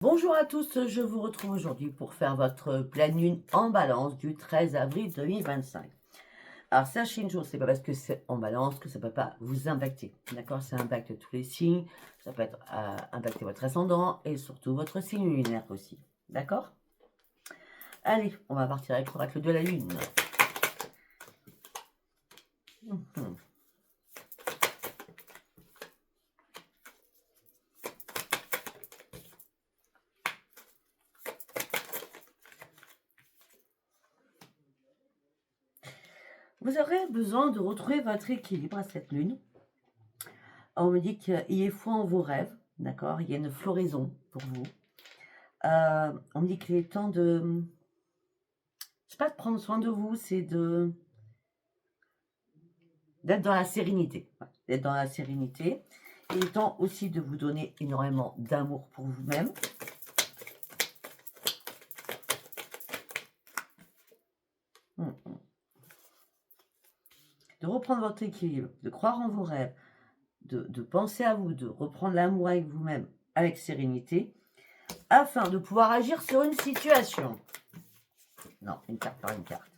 Bonjour à tous, je vous retrouve aujourd'hui pour faire votre pleine lune en balance du 13 avril 2025. Alors sachez une chose, c'est pas parce que c'est en balance que ça peut pas vous impacter, d'accord? Ça impacte tous les signes, ça peut être impacter votre ascendant et surtout votre signe lunaire aussi, d'accord? Allez, on va partir avec l'oracle de la lune. Mhm. Vous aurez besoin de retrouver votre équilibre à cette lune. On me dit qu'il y a foi en vos rêves, d'accord? Il y a une floraison pour vous. On me dit qu'il est temps de... C'est pas de prendre soin de vous, c'est d'être dans la sérénité. Ouais, d'être dans la sérénité. Il est temps aussi de vous donner énormément d'amour pour vous-même. De reprendre votre équilibre, de croire en vos rêves, de penser à vous, de reprendre l'amour avec vous-même avec sérénité, afin de pouvoir agir sur une situation. Non, une carte par une carte.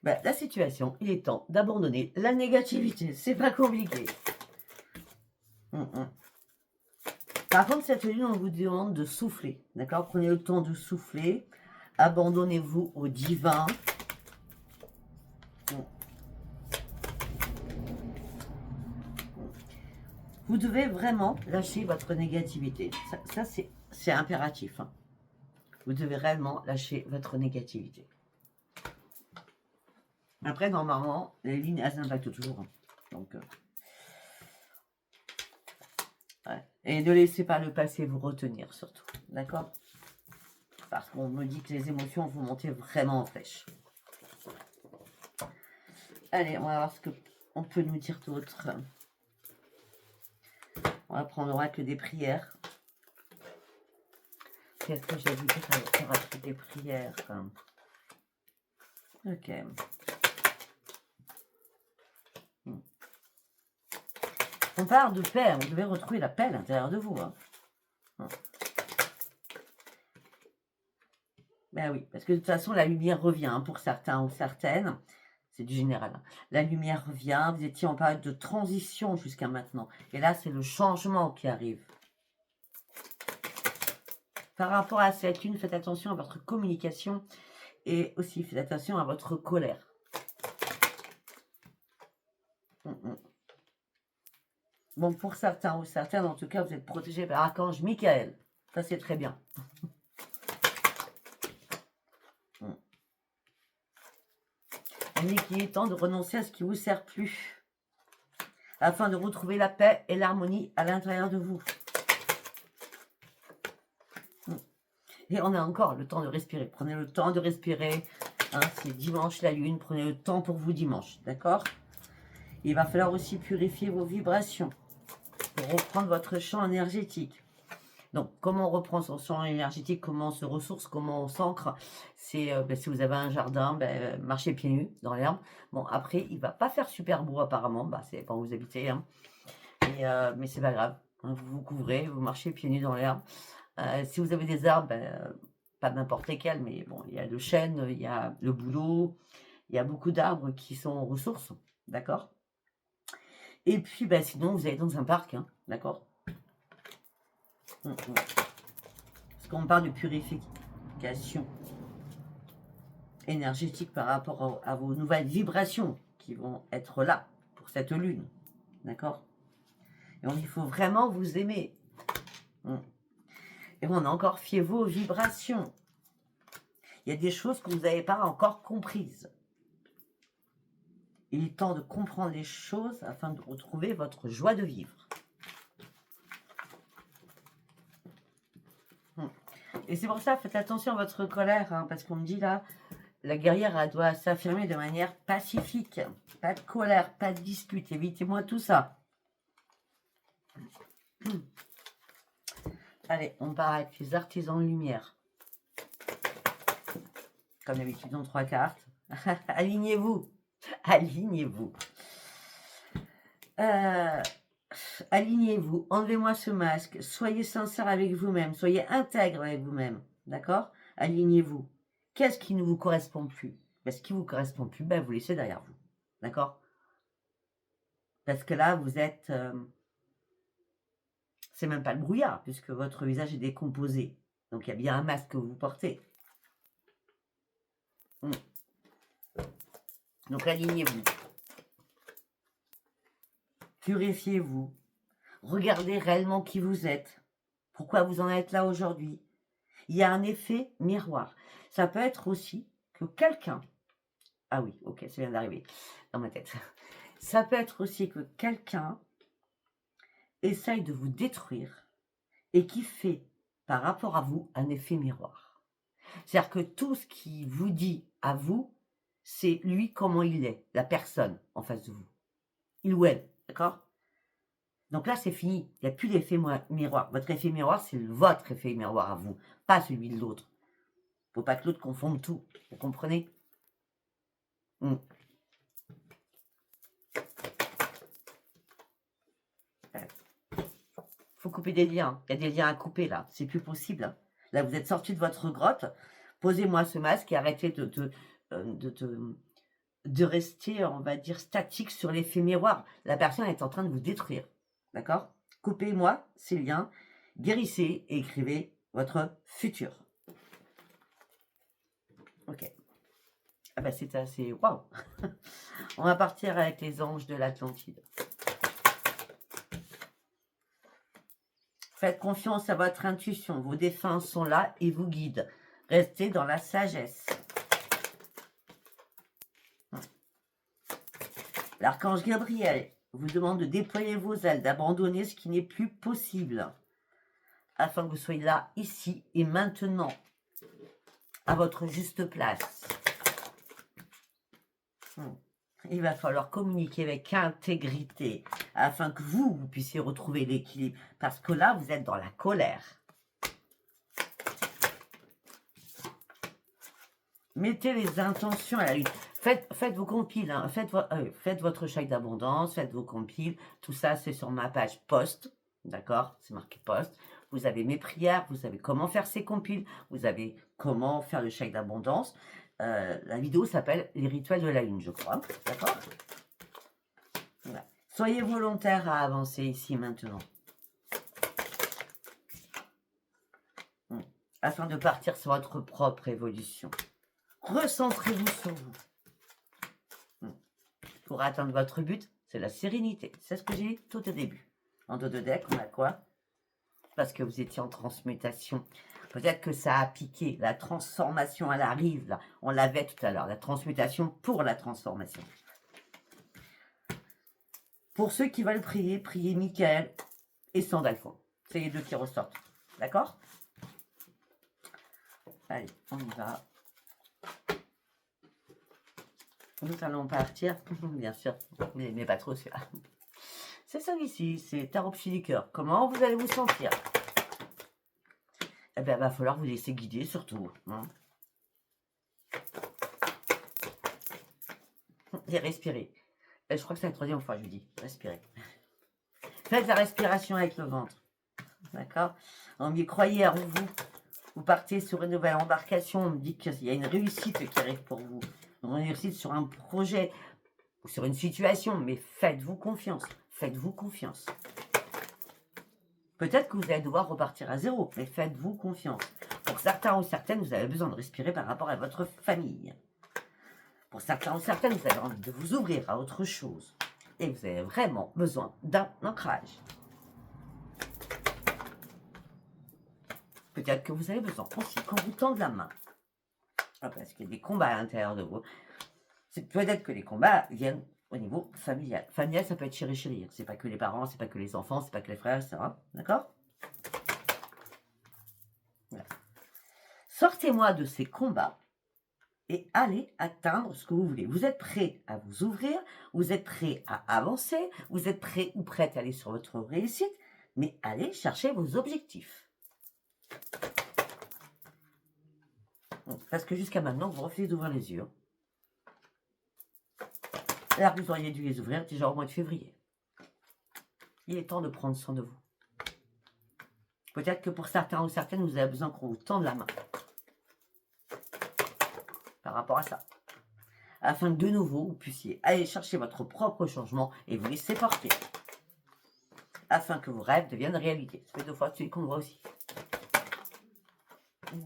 Ben, la situation, il est temps d'abandonner la négativité. C'est pas compliqué. Par contre, cette lune, on vous demande de souffler. D'accord? Prenez le temps de souffler. Abandonnez-vous au divin. Vous devez vraiment lâcher votre négativité. Ça c'est impératif. Hein. Vous devez réellement lâcher votre négativité. Après, normalement, les lignes, elles impactent toujours. Hein. Donc, ouais. Et ne laissez pas le passé vous retenir, surtout. D'accord? Parce qu'on me dit que les émotions vous montez vraiment en flèche. Allez, on va voir ce qu'on peut nous dire d'autre. On va prendre l'oracle des prières. Qu'est-ce que j'ai vu dire l'oracle des prières? Ok. On parle de paix, vous devez retrouver la paix à l'intérieur de vous. Hein. Ben oui, parce que de toute façon, la lumière revient hein, pour certains ou certaines. C'est du général. Hein. La lumière revient, vous étiez en période de transition jusqu'à maintenant. Et là, c'est le changement qui arrive. Par rapport à cette lune, faites attention à votre communication et aussi faites attention à votre colère. Bon, pour certains ou certaines, en tout cas, vous êtes protégés par l'archange Michael. Ça, c'est très bien. Il dit qu'il est temps de renoncer à ce qui ne vous sert plus, afin de retrouver la paix et l'harmonie à l'intérieur de vous. Et on a encore le temps de respirer. Prenez le temps de respirer. Hein, c'est dimanche la lune. Prenez le temps pour vous dimanche. D'accord? Il va falloir aussi purifier vos vibrations pour reprendre votre champ énergétique. Donc, comment on reprend son champ énergétique, comment on se ressource, comment on s'ancre, c'est si vous avez un jardin, marchez pieds nus dans l'herbe. Bon, après, il ne va pas faire super beau apparemment, c'est quand vous habitez, hein. Mais c'est pas grave, hein, vous vous couvrez, vous marchez pieds nus dans l'herbe. Si vous avez des arbres, pas n'importe lesquels, mais bon, il y a le chêne, il y a le bouleau, il y a beaucoup d'arbres qui sont ressources, d'accord? Et puis, sinon, vous allez dans un parc, hein, d'accord? Parce qu'on parle de purification énergétique par rapport à vos nouvelles vibrations qui vont être là pour cette lune, d'accord? Et il faut vraiment vous aimer. Et on a encore fiez-vous aux vibrations. Il y a des choses que vous n'avez pas encore comprises. Il est temps de comprendre les choses afin de retrouver votre joie de vivre. Et c'est pour ça, faites attention à votre colère, hein, parce qu'on me dit là, la guerrière, elle doit s'affirmer de manière pacifique. Pas de colère, pas de dispute. Évitez-moi tout ça. Allez, on part avec les artisans de lumière. Comme d'habitude, dans 3 cartes. Alignez-vous. Alignez-vous. alignez-vous, enlevez-moi ce masque, soyez sincère avec vous-même, soyez intègre avec vous-même, d'accord? Alignez-vous. Qu'est-ce qui ne vous correspond plus? Ben, ce qui ne vous correspond plus, ben, vous laissez derrière vous, d'accord? Parce que là, vous êtes... c'est même pas le brouillard, puisque votre visage est décomposé. Donc, il y a bien un masque que vous portez. Donc, alignez-vous. Purifiez-vous. Regardez réellement qui vous êtes. Pourquoi vous en êtes là aujourd'hui. Il y a un effet miroir. Ça peut être aussi que quelqu'un... Ah oui, ok, ça vient d'arriver dans ma tête. Ça peut être aussi que quelqu'un essaye de vous détruire et qui fait, par rapport à vous, un effet miroir. C'est-à-dire que tout ce qui vous dit à vous, c'est lui comment il est, la personne en face de vous. Il ou elle, d'accord? Donc là, c'est fini. Il n'y a plus d'effet miroir. Votre effet miroir, c'est votre effet miroir à vous, pas celui de l'autre. Il ne faut pas que l'autre confonde tout. Vous comprenez? Faut couper des liens. Il y a des liens à couper là. C'est plus possible. Là, vous êtes sorti de votre grotte. Posez-moi ce masque et arrêtez de rester, on va dire, statique sur l'effet miroir. La personne est en train de vous détruire. D'accord? Coupez-moi ces liens. Guérissez et écrivez votre futur. Ok. Ah bah c'est assez... Waouh. On va partir avec les anges de l'Atlantide. Faites confiance à votre intuition. Vos défunts sont là et vous guident. Restez dans la sagesse. L'archange Gabriel vous demande de déployer vos ailes, d'abandonner ce qui n'est plus possible, afin que vous soyez là, ici et maintenant, à votre juste place. Il va falloir communiquer avec intégrité, afin que vous puissiez retrouver l'équilibre, parce que là, vous êtes dans la colère. Mettez les intentions à la lutte. Faites vos compiles, hein. Faites votre chèque d'abondance, faites vos compiles. Tout ça, c'est sur ma page post. D'accord? C'est marqué post. Vous avez mes prières, vous savez comment faire ces compiles, vous avez comment faire le chèque d'abondance. La vidéo s'appelle Les rituels de la lune, je crois. D'accord? Voilà. Soyez volontaire à avancer ici maintenant. Afin de partir sur votre propre évolution. Recentrez-vous sur vous. Pour atteindre votre but, c'est la sérénité. C'est ce que j'ai dit tout au début. En dos de deck, on a quoi? Parce que vous étiez en transmutation. Peut-être que ça a piqué. La transformation, elle arrive là. On l'avait tout à l'heure. La transmutation pour la transformation. Pour ceux qui veulent prier, priez Michael et Sandalphon. C'est les deux qui ressortent. D'accord? Allez, on y va. Nous allons partir, bien sûr, mais pas trop celui-là. C'est celui-ci, c'est Tarot Psy du Cœur. Comment vous allez vous sentir? Eh bien, il va falloir vous laisser guider, surtout. Hein. Et respirer. Et je crois que c'est la troisième fois que je dis. Respirer. Faites la respiration avec le ventre. D'accord? On y croyez en vous. Vous partez sur une nouvelle embarcation. On me dit qu'il y a une réussite qui arrive pour vous. Une réussite sur un projet ou sur une situation. Mais faites-vous confiance. Faites-vous confiance. Peut-être que vous allez devoir repartir à zéro. Mais faites-vous confiance. Pour certains ou certaines, vous avez besoin de respirer par rapport à votre famille. Pour certains ou certaines, vous avez envie de vous ouvrir à autre chose. Et vous avez vraiment besoin d'un ancrage. Peut-être que vous avez besoin aussi qu'on vous tende la main. Parce qu'il y a des combats à l'intérieur de vous. C'est peut-être que les combats viennent au niveau familial. Familial, ça peut être chéri-chéri. C'est pas que les parents, c'est pas que les enfants, c'est pas que les frères, etc. D'accord? Voilà. Sortez-moi de ces combats et allez atteindre ce que vous voulez. Vous êtes prêt à vous ouvrir, vous êtes prêt à avancer, vous êtes prêt ou prête à aller sur votre réussite, mais allez chercher vos objectifs. Parce que jusqu'à maintenant, vous refusez d'ouvrir les yeux. Alors que vous auriez dû les ouvrir déjà au mois de février. Il est temps de prendre soin de vous. Peut-être que pour certains ou certaines, vous avez besoin qu'on vous tende la main. Par rapport à ça. Afin que de nouveau, vous puissiez aller chercher votre propre changement et vous laisser porter. Afin que vos rêves deviennent réalité. Ça fait 2 fois celui qu'on voit aussi.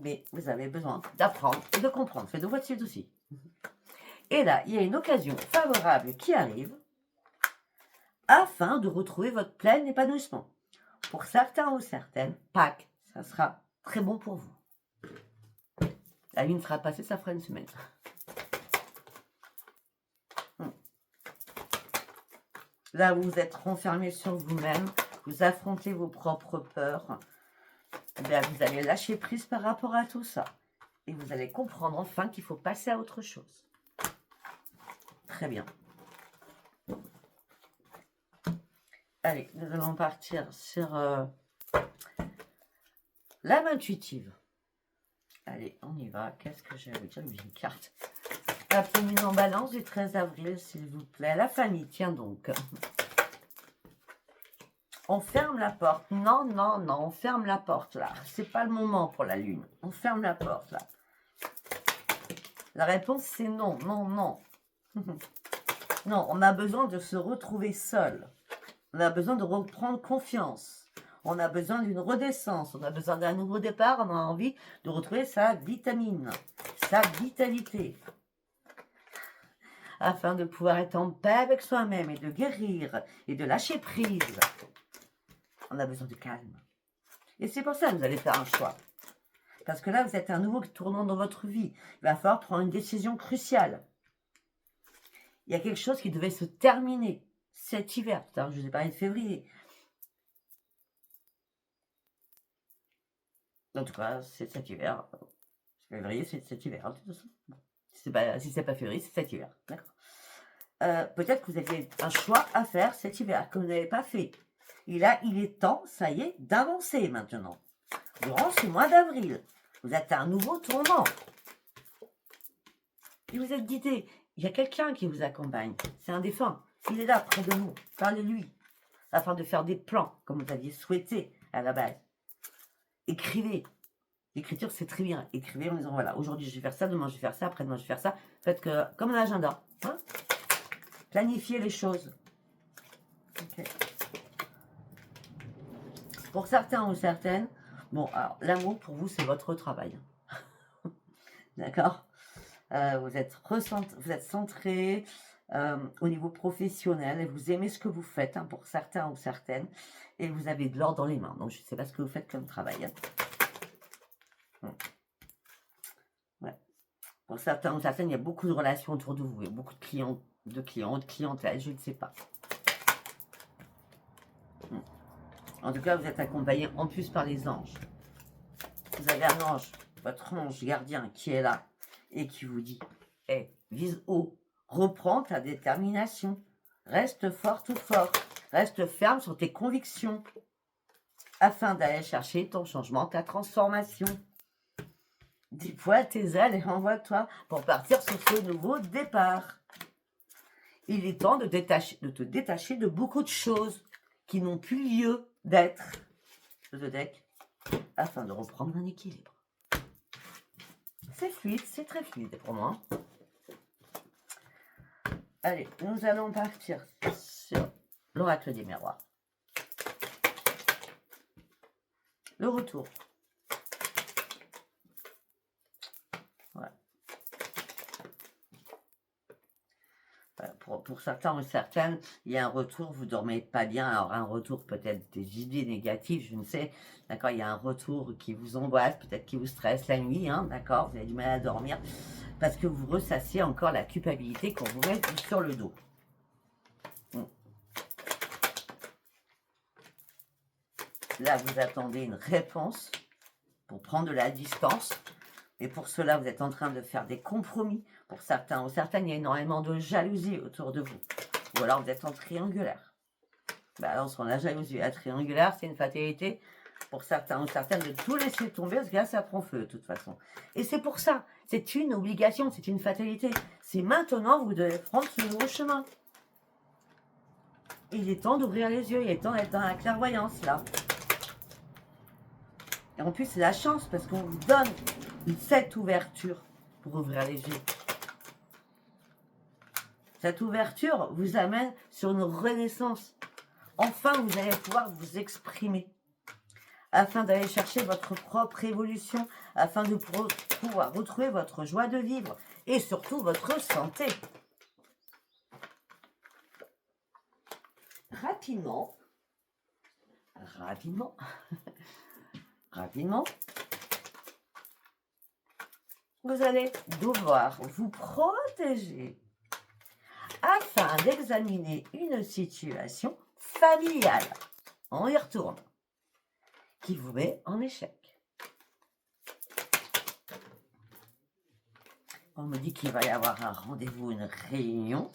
Mais vous avez besoin d'apprendre et de comprendre. Ça fait 2 fois de suite aussi. Et là, il y a une occasion favorable qui arrive afin de retrouver votre plein épanouissement. Pour certains ou certaines, Pâques, ça sera très bon pour vous. La lune sera passée, ça fera une semaine. Là, vous êtes renfermé sur vous-même, vous affrontez vos propres peurs. Eh bien, vous allez lâcher prise par rapport à tout ça. Et vous allez comprendre enfin qu'il faut passer à autre chose. Très bien. Allez, nous allons partir sur l'âme intuitive. Allez, on y va. Qu'est-ce que j'ai à vous dire? Une carte. La pleine lune en balance du 13 avril, s'il vous plaît. La famille, tiens donc. On ferme la porte. Non, non, non, on ferme la porte là. C'est pas le moment pour la lune. On ferme la porte là. La réponse c'est non, non, non. Non, on a besoin de se retrouver seul. On a besoin de reprendre confiance. On a besoin d'une redescente. On a besoin d'un nouveau départ. On a envie de retrouver sa vitamine, sa vitalité. Afin de pouvoir être en paix avec soi-même et de guérir et de lâcher prise. On a besoin de calme. Et c'est pour ça que vous allez faire un choix. Parce que là, vous êtes un nouveau tournant dans votre vie. Il va falloir prendre une décision cruciale. Il y a quelque chose qui devait se terminer cet hiver. Putain, je vous ai parlé de février. En tout cas, c'est cet hiver. Février, c'est cet hiver. De toute façon. Si c'est pas février, c'est cet hiver. D'accord. Peut-être que vous aviez un choix à faire cet hiver que vous n'avez pas fait. Et là, il est temps, ça y est, d'avancer maintenant. Durant ce mois d'avril, vous êtes à un nouveau tournant. Et vous êtes guidé. Il y a quelqu'un qui vous accompagne. C'est un défunt. Il est là, près de nous. Parlez-lui. Afin de faire des plans, comme vous aviez souhaité à la base. Écrivez. L'écriture, c'est très bien. Écrivez en disant, voilà, aujourd'hui, je vais faire ça, demain, je vais faire ça, après-demain, je vais faire ça. Faites que, comme un agenda. Hein, planifiez les choses. Ok. Pour certains ou certaines, bon, alors, l'amour, pour vous, c'est votre travail. D'accord. Vous êtes centré au niveau professionnel et vous aimez ce que vous faites, hein, pour certains ou certaines, et vous avez de l'or dans les mains. Donc, je ne sais pas ce que vous faites comme travail. Hein. Ouais. Pour certains ou certaines, il y a beaucoup de relations autour de vous, et beaucoup de clientèle, je ne sais pas. En tout cas, vous êtes accompagné en plus par les anges. Vous avez un ange, votre ange gardien qui est là et qui vous dit, vise haut, reprends ta détermination, reste forte ou fort, reste ferme sur tes convictions, afin d'aller chercher ton changement, ta transformation. Déploie tes ailes et envoie-toi pour partir sur ce nouveau départ. Il est temps de te détacher de beaucoup de choses qui n'ont plus lieu d'être. Le deck, afin de reprendre un équilibre. C'est fluide, c'est très fluide pour moi. Allez, nous allons partir sur l'oracle des miroirs. Le retour. Voilà. Pour certains ou certaines, il y a un retour, vous ne dormez pas bien. Alors un retour peut-être des idées négatives, je ne sais. D'accord, il y a un retour qui vous angoisse, peut-être qui vous stresse la nuit. Hein, d'accord, vous avez du mal à dormir parce que vous ressassiez encore la culpabilité qu'on vous met sur le dos. Là, vous attendez une réponse pour prendre de la distance. Et pour cela, vous êtes en train de faire des compromis. Pour certains ou certaines, il y a énormément de jalousie autour de vous. Ou alors, vous êtes en triangulaire. Alors, sur la jalousie, la triangulaire, c'est une fatalité pour certains ou certaines de tout laisser tomber, parce que là, ça prend feu de toute façon. Et c'est pour ça, c'est une obligation, c'est une fatalité. C'est maintenant que vous devez prendre ce nouveau chemin. Il est temps d'ouvrir les yeux, il est temps d'être dans la clairvoyance, là. Et en plus, c'est la chance, parce qu'on vous donne cette ouverture pour ouvrir les yeux. Cette ouverture vous amène sur une renaissance. Enfin, vous allez pouvoir vous exprimer. Afin d'aller chercher votre propre évolution, afin de pouvoir retrouver votre joie de vivre et surtout votre santé. Rapidement, vous allez devoir vous protéger afin d'examiner une situation familiale. On y retourne. Qui vous met en échec. On me dit qu'il va y avoir un rendez-vous, une réunion.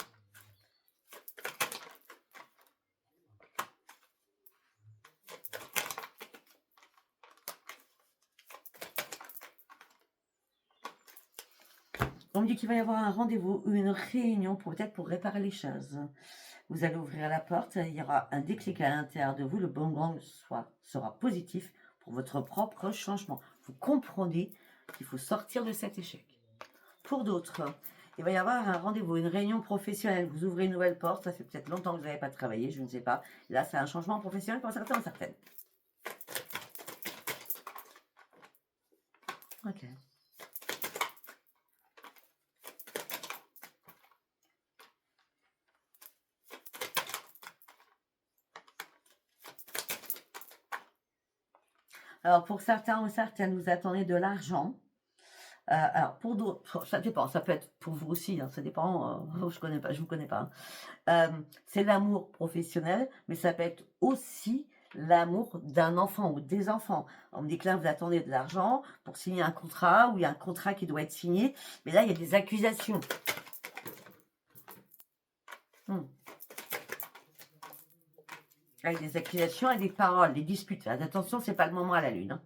On me dit qu'il va y avoir un rendez-vous ou une réunion, peut-être pour réparer les choses. Vous allez ouvrir la porte, il y aura un déclic à l'intérieur de vous, le bon gang sera positif pour votre propre changement. Vous comprenez qu'il faut sortir de cet échec. Pour d'autres, il va y avoir un rendez-vous, une réunion professionnelle. Vous ouvrez une nouvelle porte, ça fait peut-être longtemps que vous n'avez pas travaillé, je ne sais pas. Là, c'est un changement professionnel pour certains ou certaines. Ok. Alors, pour certains ou certaines, vous attendez de l'argent. Alors, pour d'autres, ça dépend, ça peut être pour vous aussi, hein, ça dépend, je vous connais pas. C'est l'amour professionnel, mais ça peut être aussi l'amour d'un enfant ou des enfants. On me dit que là, vous attendez de l'argent pour signer un contrat, ou il y a un contrat qui doit être signé, mais là, il y a des accusations. Avec des accusations et des paroles, des disputes. Attention, c'est pas le moment à la lune. Hein.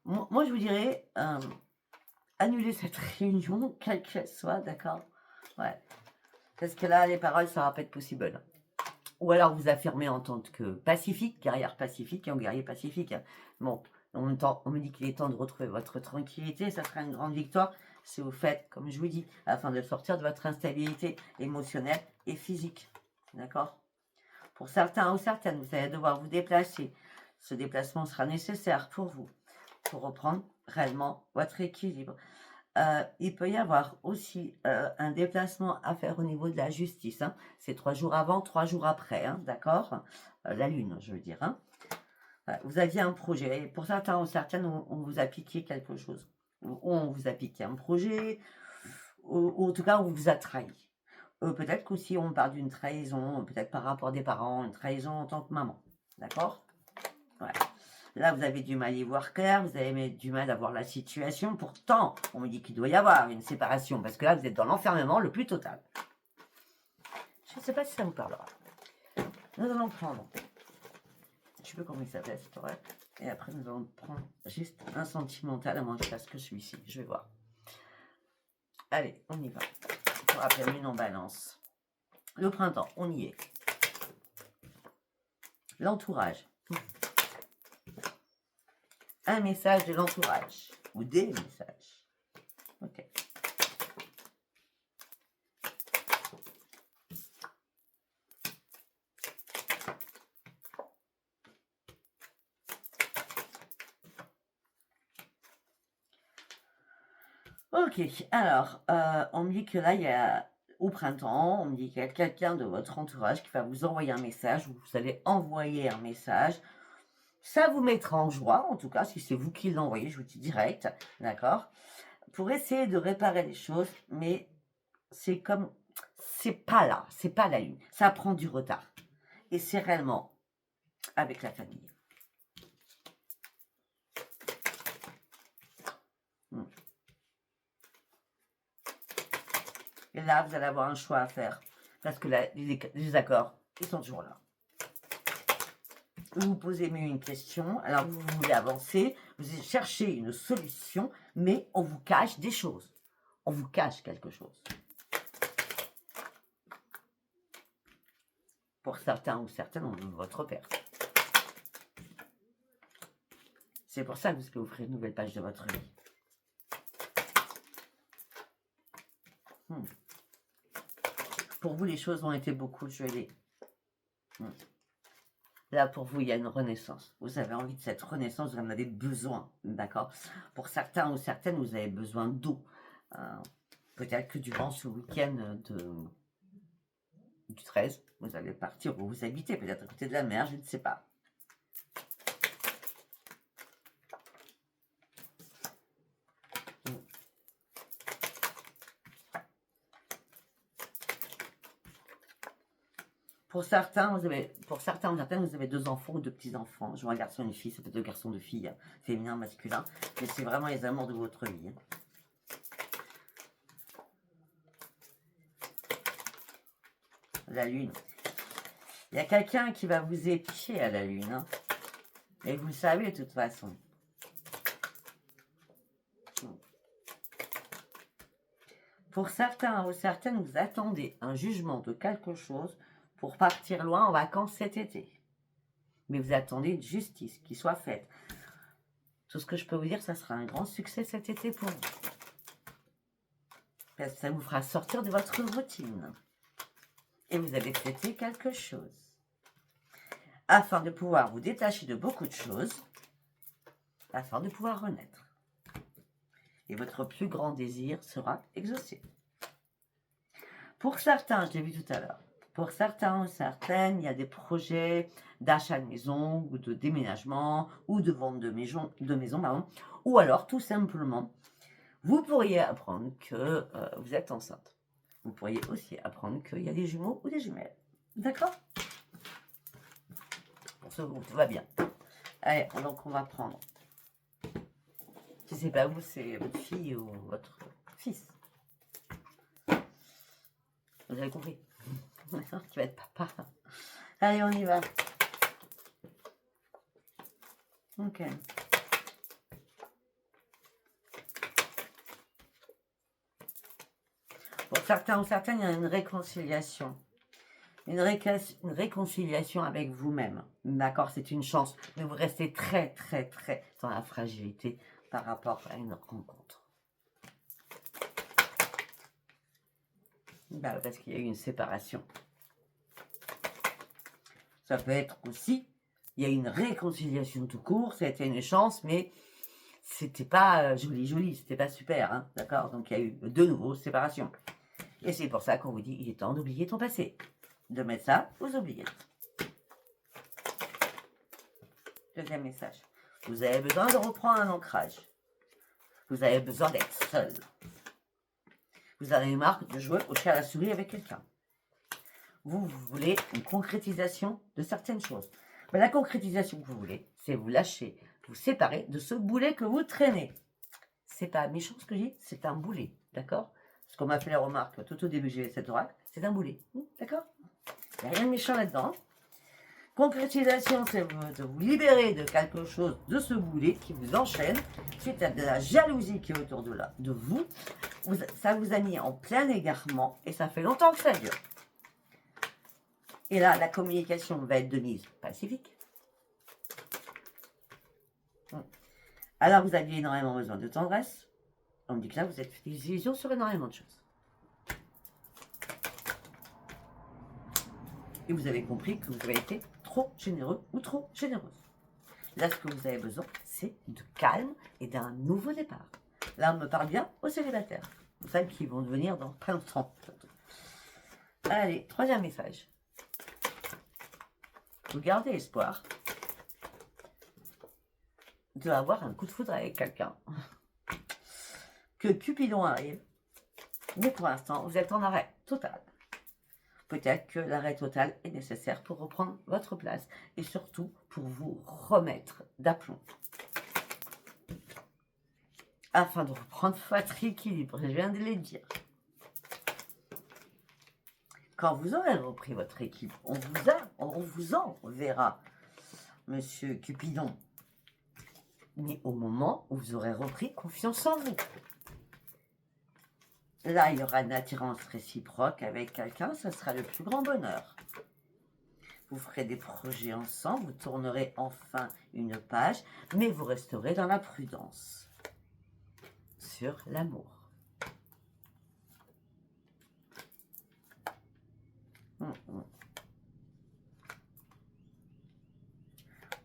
Non. Moi, je vous dirais, annuler cette réunion, quelle qu'elle soit, d'accord? Ouais. Parce que là, les paroles, ça va pas être possible. Ou alors vous affirmez en tant que pacifique, guerrière pacifique ou guerrier pacifique. Bon, en même temps, on me dit qu'il est temps de retrouver votre tranquillité. Ça sera une grande victoire si vous faites, comme je vous dis, afin de sortir de votre instabilité émotionnelle et physique. D'accord? Pour certains ou certaines, vous allez devoir vous déplacer. Ce déplacement sera nécessaire pour vous, pour reprendre réellement votre équilibre. Il peut y avoir aussi un déplacement à faire au niveau de la justice. Hein. C'est 3 jours avant, 3 jours après, hein, d'accord? La lune, je veux dire. Hein. Vous aviez un projet. Et pour certains ou certaines, on vous a piqué quelque chose. Ou on vous a piqué un projet, ou en tout cas, on vous a trahi. Peut-être qu'aussi on parle d'une trahison, peut-être par rapport des parents, une trahison en tant que maman. D'accord? Ouais. Là, vous avez du mal à y voir clair, vous avez du mal à voir la situation. Pourtant, on me dit qu'il doit y avoir une séparation, parce que là, vous êtes dans l'enfermement le plus total. Je ne sais pas si ça vous parlera. Nous allons prendre, je sais pas comment il s'appelle, c'est vrai. Et après, nous allons prendre juste un sentimental, à moins que je fasse que celui-ci. Je vais voir. Allez, on y va. Pour rappeler une en balance. Le printemps, on y est. L'entourage. Un message de l'entourage. Ou des messages. Ok. Ok, alors, on me dit que là, il y a, au printemps, on me dit qu'il y a quelqu'un de votre entourage qui va vous envoyer un message, ou vous allez envoyer un message. Ça vous mettra en joie, en tout cas, si c'est vous qui l'envoyez, je vous dis direct, d'accord? Pour essayer de réparer les choses, mais c'est comme, c'est pas là, c'est pas la lune, ça prend du retard. Et c'est réellement avec la famille. Et là, vous allez avoir un choix à faire. Parce que là, les accords, ils sont toujours là. Vous posez mieux une question, alors vous voulez avancer, vous cherchez une solution, mais on vous cache des choses. On vous cache quelque chose. Pour certains ou certaines, on veut votre perte. C'est pour ça que vous allez ouvrir une nouvelle page de votre vie. Pour vous, les choses ont été beaucoup gelées. Là, pour vous, il y a une renaissance. Vous avez envie de cette renaissance, vous en avez besoin, d'accord? Pour certains ou certaines, vous avez besoin d'eau. Peut-être que durant ce week-end du 13, vous allez partir où vous habitez, peut-être à côté de la mer, je ne sais pas. Pour certains, vous avez 2 enfants ou 2 petits-enfants. Je vois un garçon et une fille, ça peut être 2 garçons, 2 filles, féminin, masculin. Mais c'est vraiment les amours de votre vie. La lune. Il y a quelqu'un qui va vous épicher à la lune. Et vous le savez de toute façon. Pour certains ou certaines, vous attendez un jugement de quelque chose pour partir loin en vacances cet été. Mais vous attendez une justice qui soit faite. Tout ce que je peux vous dire, ça sera un grand succès cet été pour vous. Parce que ça vous fera sortir de votre routine. Et vous avez fêté quelque chose. Afin de pouvoir vous détacher de beaucoup de choses. Afin de pouvoir renaître. Et votre plus grand désir sera exaucé. Pour certains, je l'ai vu tout à l'heure, pour certains ou certaines, il y a des projets d'achat de maison ou de déménagement ou de vente de maison, ou alors tout simplement, vous pourriez apprendre que vous êtes enceinte. Vous pourriez aussi apprendre qu'il y a des jumeaux ou des jumelles. D'accord? Pour ce groupe, tout va bien. Allez, donc on va prendre. Je ne sais pas vous, c'est votre fille ou votre fils. Vous avez compris? Qui va être papa. Allez, on y va. Ok. Pour certains ou certaines, il y a une réconciliation. Une réconciliation avec vous-même. D'accord, c'est une chance. Mais vous restez très, très, très dans la fragilité par rapport à une rencontre. Bah, parce qu'il y a eu une séparation. Ça peut être aussi, il y a une réconciliation tout court, ça a été une chance, mais c'était pas joli, c'était pas super, hein, d'accord? Donc il y a eu de nouveau séparation. Et c'est pour ça qu'on vous dit, il est temps d'oublier ton passé. De mettre ça, vous oubliez. Deuxième message. Vous avez besoin de reprendre un ancrage. Vous avez besoin d'être seul. Vous avez marre de jouer au chat à la souris avec quelqu'un. Vous voulez une concrétisation de certaines choses. Mais la concrétisation que vous voulez, c'est vous lâcher, vous séparer de ce boulet que vous traînez. C'est pas méchant ce que je dis, c'est un boulet, d'accord? Parce qu'on m'a fait la remarque tout au début, j'ai cet oracle, c'est un boulet, d'accord? Il n'y a rien de méchant là-dedans. Concrétisation, c'est de vous libérer de quelque chose, de ce boulet qui vous enchaîne, suite à de la jalousie qui est autour de vous. Ça vous a mis en plein égarement et ça fait longtemps que ça dure. Et là, la communication va être de mise pacifique. Alors, vous aviez énormément besoin de tendresse. On me dit que là, vous êtes fait des illusions sur énormément de choses. Et vous avez compris que vous avez été trop généreux ou trop généreuse. Là, ce que vous avez besoin, c'est de calme et d'un nouveau départ. Là, on me parle bien aux célibataires. Celles qui vont devenir dans plein de temps. Allez, troisième message. Vous gardez espoir d'avoir un coup de foudre avec quelqu'un. Que Cupidon arrive. Mais pour l'instant, vous êtes en arrêt total. Peut-être que l'arrêt total est nécessaire pour reprendre votre place et surtout pour vous remettre d'aplomb. Afin de reprendre votre équilibre, je viens de le dire. Quand vous aurez repris votre équilibre, on vous enverra, Monsieur Cupidon. Mais au moment où vous aurez repris confiance en vous. Là, il y aura une attirance réciproque avec quelqu'un, ce sera le plus grand bonheur. vous ferez des projets ensemble, vous tournerez enfin une page, mais vous resterez dans la prudence sur l'amour.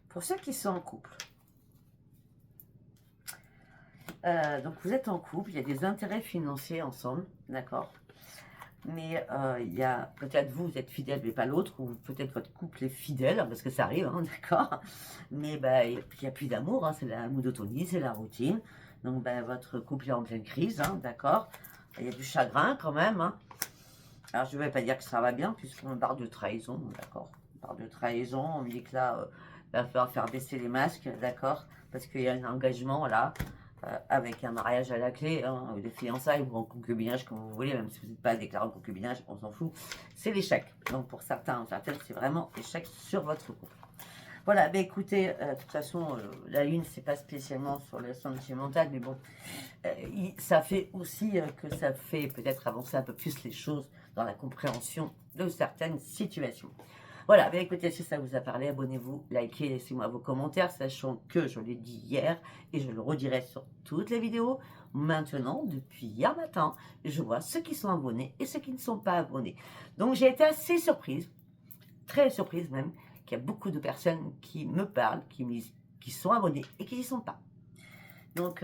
Pour ceux qui sont en couple, donc vous êtes en couple, il y a des intérêts financiers ensemble, d'accord? Mais il y a peut-être vous êtes fidèle mais pas l'autre, ou peut-être votre couple est fidèle, parce que ça arrive, hein, d'accord? Mais bah, il n'y a plus d'amour, hein, c'est la monotonie, c'est la routine. Donc bah, votre couple est en pleine crise, hein, d'accord? Il y a du chagrin quand même, hein. Alors je ne vais pas dire que ça va bien, puisqu'on parle de trahison, d'accord? On parle de trahison, on me dit que là, il va falloir faire baisser les masques, d'accord? Parce qu'il y a un engagement là, avec un mariage à la clé, hein, des fiançailles ou en concubinage, comme vous voulez, même si vous n'êtes pas déclaré en concubinage, on s'en fout, c'est l'échec. Donc pour certains, certaines, c'est vraiment échec sur votre couple. Voilà, ben écoutez, de toute façon, la lune, c'est pas spécialement sur le sentimental, mais bon, ça fait aussi que ça fait peut-être avancer un peu plus les choses dans la compréhension de certaines situations. Voilà, ben écoutez, si ça vous a parlé, abonnez-vous, likez, laissez-moi vos commentaires, sachant que je l'ai dit hier et je le redirai sur toutes les vidéos. Maintenant, depuis hier matin, je vois ceux qui sont abonnés et ceux qui ne sont pas abonnés. Donc j'ai été assez surprise, très surprise même, qu'il y a beaucoup de personnes qui me parlent, qui sont abonnés et qui n'y sont pas. Donc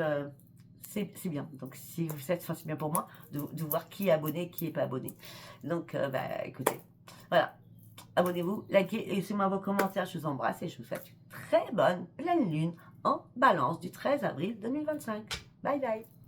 c'est bien. Donc si vous êtes, c'est bien pour moi de voir qui est abonné et qui n'est pas abonné. Donc bah, écoutez, voilà. Abonnez-vous, likez, laissez-moi vos commentaires, je vous embrasse et je vous souhaite une très bonne pleine lune en balance du 13 avril 2025. Bye bye.